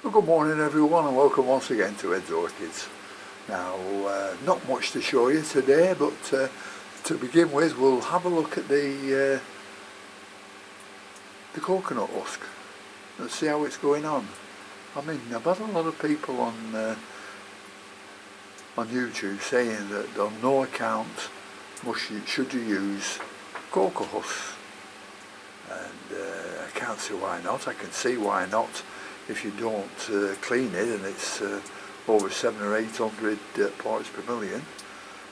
Well, good morning everyone and welcome once again to Ed's Orchids. Now, not much to show you today, but to begin with we'll have a look at the coconut husk and see how it's going on. I mean, I've had a lot of people on YouTube saying that on no account should you use cocoa husks, and I can't see why not. I can see why not if you don't clean it and it's over 700 or 800 parts per million.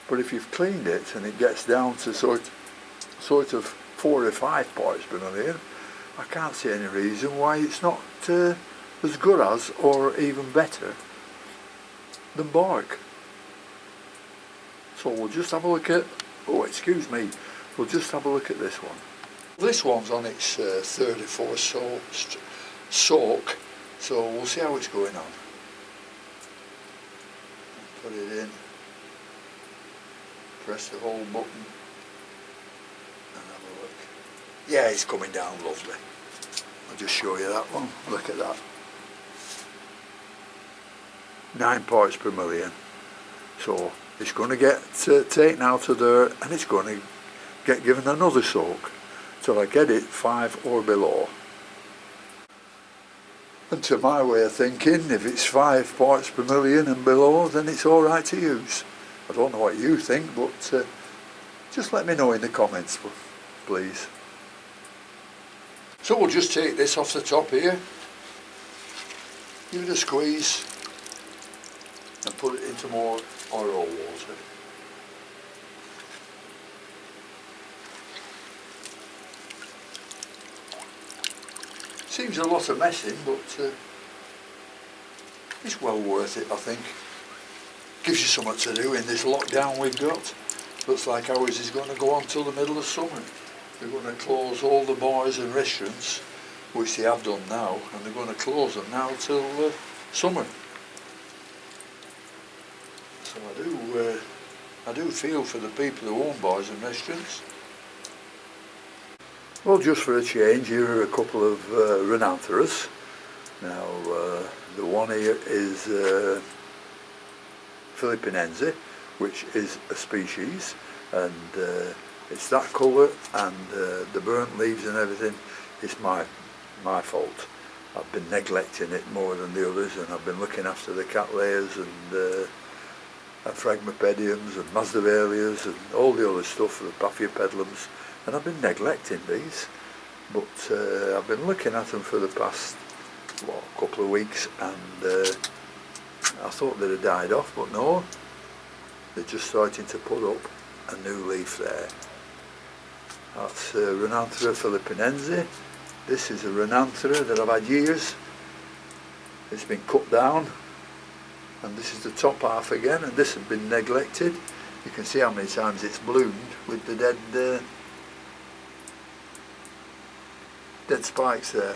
But if you've cleaned it and it gets down to sort of 4 or 5 parts per million, I can't see any reason why it's not as good as or even better than bark. So we'll just have a look at, we'll just have a look at this one. This one's on its third or fourth soak, so we'll see how it's going on. Put it in, press the whole button and have a look. Yeah, it's coming down lovely. I'll just show you that one. Look at that. 9 parts per million. So it's going to get taken out of there and it's going to get given another soak till I get it 5 or below. And to my way of thinking, if it's 5 parts per million and below, then it's alright to use. I don't know what you think, but just let me know in the comments, please. So we'll just take this off the top here, give it a squeeze and put it into more oil water. Seems a lot of messing, but it's well worth it, I think. Gives you something to do in this lockdown we've got. Looks like ours is going to go on till the middle of summer. They're going to close all the bars and restaurants, which they have done now, and they're going to close them now till summer. So I do feel for the people who own bars and restaurants. Well, just for a change, here are a couple of Rhinantheras. Now, the one here is Philippinense, which is a species, and it's that colour, and the burnt leaves and everything is my fault. I've been neglecting it more than the others, and I've been looking after the cattleyas and Fragment Pediums and Masdevallias and all the other stuff, the Paphiopedilums, and I've been neglecting these, but I've been looking at them for the past couple of weeks, and I thought they'd have died off, but no, they're just starting to put up a new leaf there. That's Rhinanthera philippinense. This is a Rhinanthera that I've had years. It's been cut down, and this is the top half again, and this has been neglected. You can see how many times it's bloomed with the dead spikes there.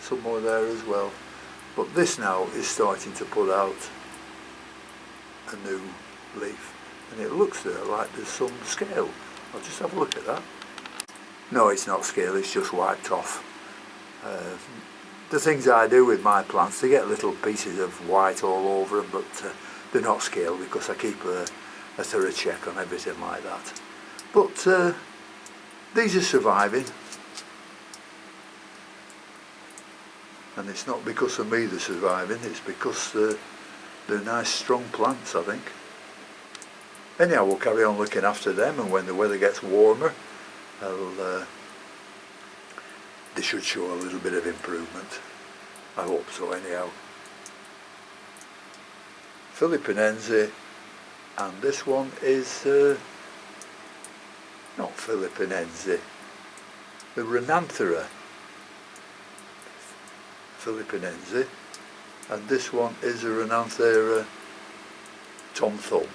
Some more there as well. But this now is starting to put out a new leaf, and it looks there like there's some scale. I'll just have a look at that. No, it's not scale, it's just wiped off. The things I do with my plants, they get little pieces of white all over them, but they're not scale because I keep a thorough check on everything like that. But these are surviving, and it's not because of me they're surviving, it's because they're nice strong plants, I think. Anyhow, we'll carry on looking after them, and when the weather gets warmer, they should show a little bit of improvement. I hope so anyhow. Philippinense, and this one is not Philippinense, the Rhinanthera Philippinense, and this one is a Rhinanthera Tom Thumb.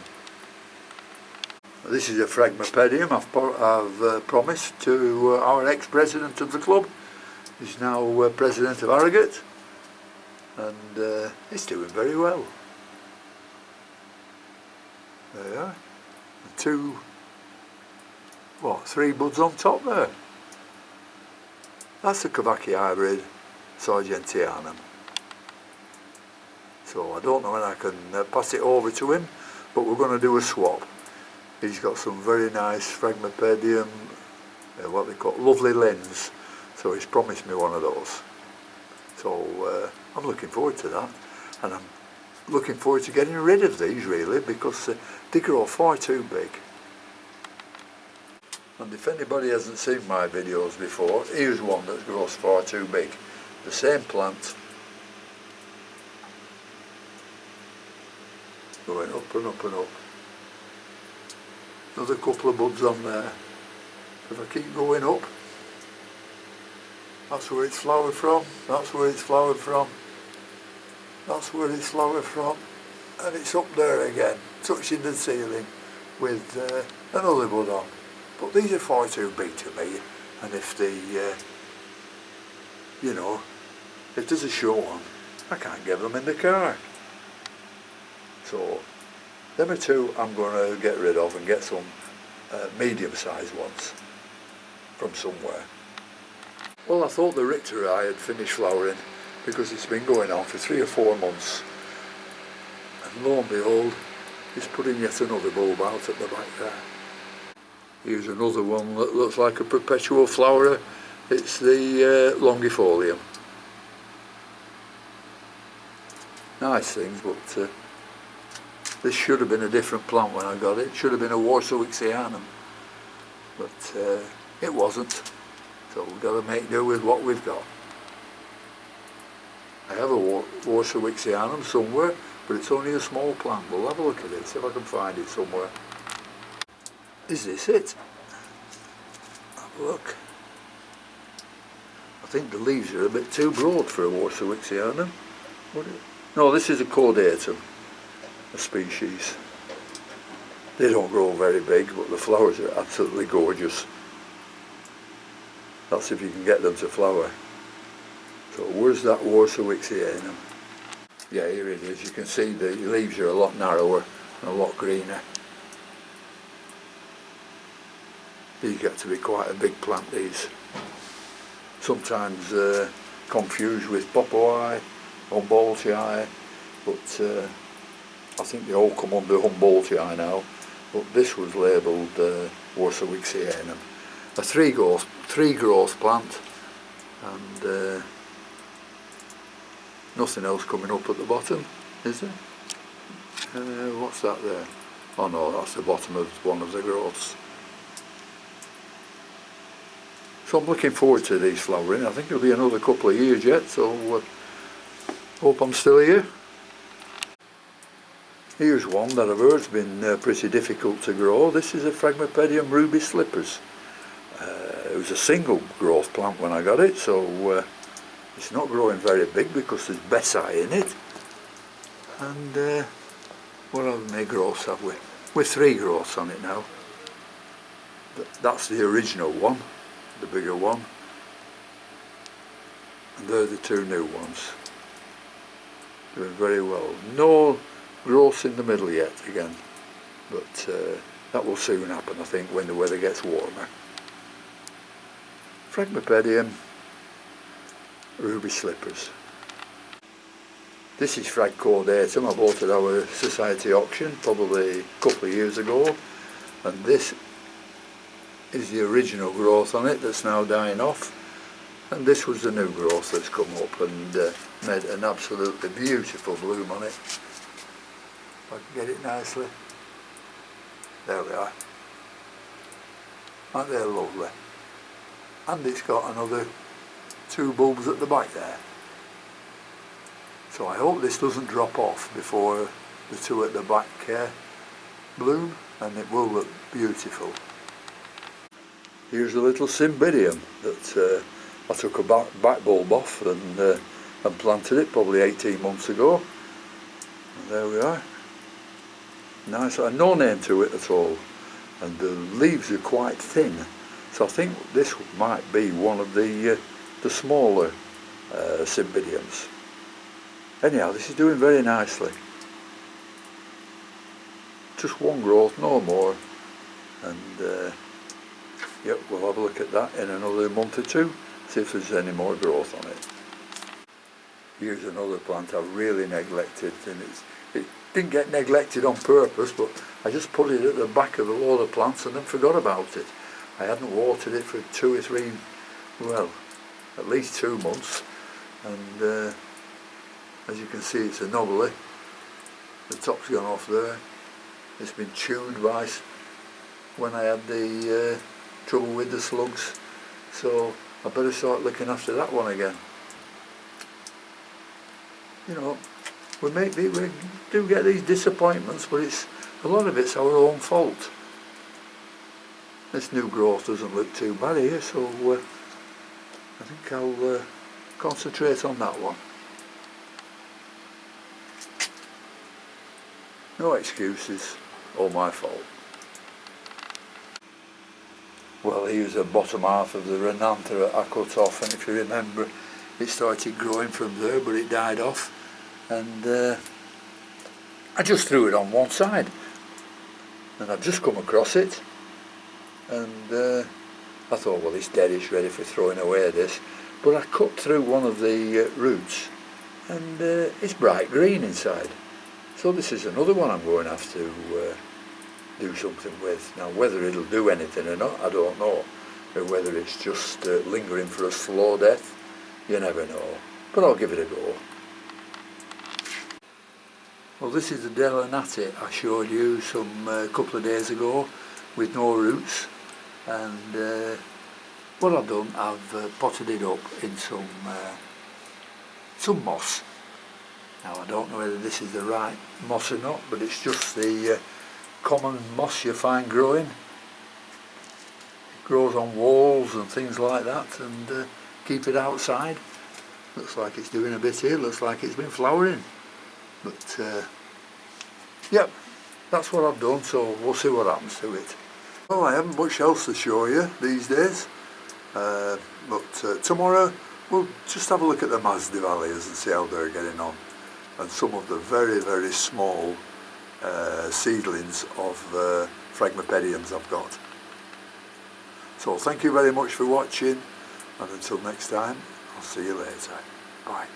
This is a Fragment Pedium I've promised to our ex-president of the club. He's now president of Harrogate, and he's doing very well. There you are. 3 buds on top there. That's the Kavaki hybrid Sargentianum. So I don't know when I can pass it over to him, but we're going to do a swap. He's got some very nice Fragment Pedium, what they call lovely lens, so he's promised me one of those. So I'm looking forward to that, and I'm looking forward to getting rid of these really, because they grow far too big. And if anybody hasn't seen my videos before, here's one that grows far too big. The same plant, going up and up and up. Another couple of buds on there. If I keep going up, that's where it's flowered from, that's where it's flowered from, that's where it's flowered from, and it's up there again, touching the ceiling with another bud on. But these are far too big to me, and if they, you know, if there's a short one, I can't get them in the car. So, them are two I'm going to get rid of and get some medium-sized ones from somewhere. Well, I thought the Richter eye had finished flowering because it's been going on for 3 or 4 months. And lo and behold, it's putting yet another bulb out at the back there. Here's another one that looks like a perpetual flowerer. It's the longifolium. Nice things, but this should have been a different plant when I got it. It should have been a Warsawixianum, but it wasn't. So we've got to make do with what we've got. I have a Warsawixianum somewhere, but it's only a small plant. We'll have a look at it, see if I can find it somewhere. Is this it? Have a look. I think the leaves are a bit too broad for a Warsawixianum. No, this is a caudatum, a species. They don't grow very big, but the flowers are absolutely gorgeous. That's if you can get them to flower. So where's that Warsawixianum? Yeah, here it is. You can see the leaves are a lot narrower and a lot greener. These get to be quite a big plant, these. Sometimes confused with Popoi, Humboldtii, but I think they all come under Humboldtii now. But this was labelled Warsawixianum. A three growth plant, and nothing else coming up at the bottom, is there? What's that there? Oh no, that's the bottom of one of the growths. So I'm looking forward to these flowering. I think it'll be another couple of years yet, so hope I'm still here. Here's one that I've heard's been pretty difficult to grow. This is a Pedium ruby slippers. It was a single growth plant when I got it, so it's not growing very big because there's bessie in it. And what other many growths have we? We're 3 growths on it now. That's the original one, the bigger one. And they're the 2 new ones. Doing very well. No growths in the middle yet again, but that will soon happen, I think, when the weather gets warmer. Pedium ruby slippers. This is caudatum. I bought it at our society auction probably a couple of years ago, and this is the original growth on it that's now dying off, and this was the new growth that's come up and made an absolutely beautiful bloom on it. If I can get it nicely. There we are. Aren't they lovely? And it's got another 2 bulbs at the back there. So I hope this doesn't drop off before the 2 at the back bloom, and it will look beautiful. Here's a little Cymbidium that I took a back bulb off and planted it probably 18 months ago. And there we are. Nice, no name to it at all, and the leaves are quite thin. So I think this might be one of the smaller Cymbidiums. Anyhow, this is doing very nicely. Just 1 growth, no more. And yep, we'll have a look at that in another month or 2, see if there's any more growth on it. Here's another plant I really neglected, and it didn't get neglected on purpose, but I just put it at the back of a load of plants and then forgot about it. I hadn't watered it for 2 or 3, well, at least 2 months, and as you can see, it's a knobbly. The top's gone off there. It's been chewed by when I had the trouble with the slugs, so I better start looking after that one again. You know, we do get these disappointments, but a lot of it's our own fault. This new growth doesn't look too bad here, so I think I'll concentrate on that one. No excuses, all my fault. Well, here's the bottom half of the Renantha I cut off, and if you remember, it started growing from there, but it died off, and I just threw it on one side, and I've just come across it, and I thought, well, it's dead, it's ready for throwing away this, but I cut through one of the roots, and it's bright green inside. So this is another one I'm going to have to do something with. Now, whether it'll do anything or not, I don't know. Or whether it's just lingering for a slow death, you never know. But I'll give it a go. Well, this is the Delanati I showed you a couple of days ago with no roots. And what I've done, I've potted it up in some moss. Now, I don't know whether this is the right moss or not, but it's just the common moss you find growing. It grows on walls and things like that, and keep it outside. Looks like it's doing a bit here, looks like it's been flowering. But, yep, that's what I've done, so we'll see what happens to it. Well, I haven't much else to show you these days, but tomorrow we'll just have a look at the Masdevallias and see how they're getting on, and some of the very, very small seedlings of Fragment Pediums I've got. So thank you very much for watching, and until next time, I'll see you later. Bye.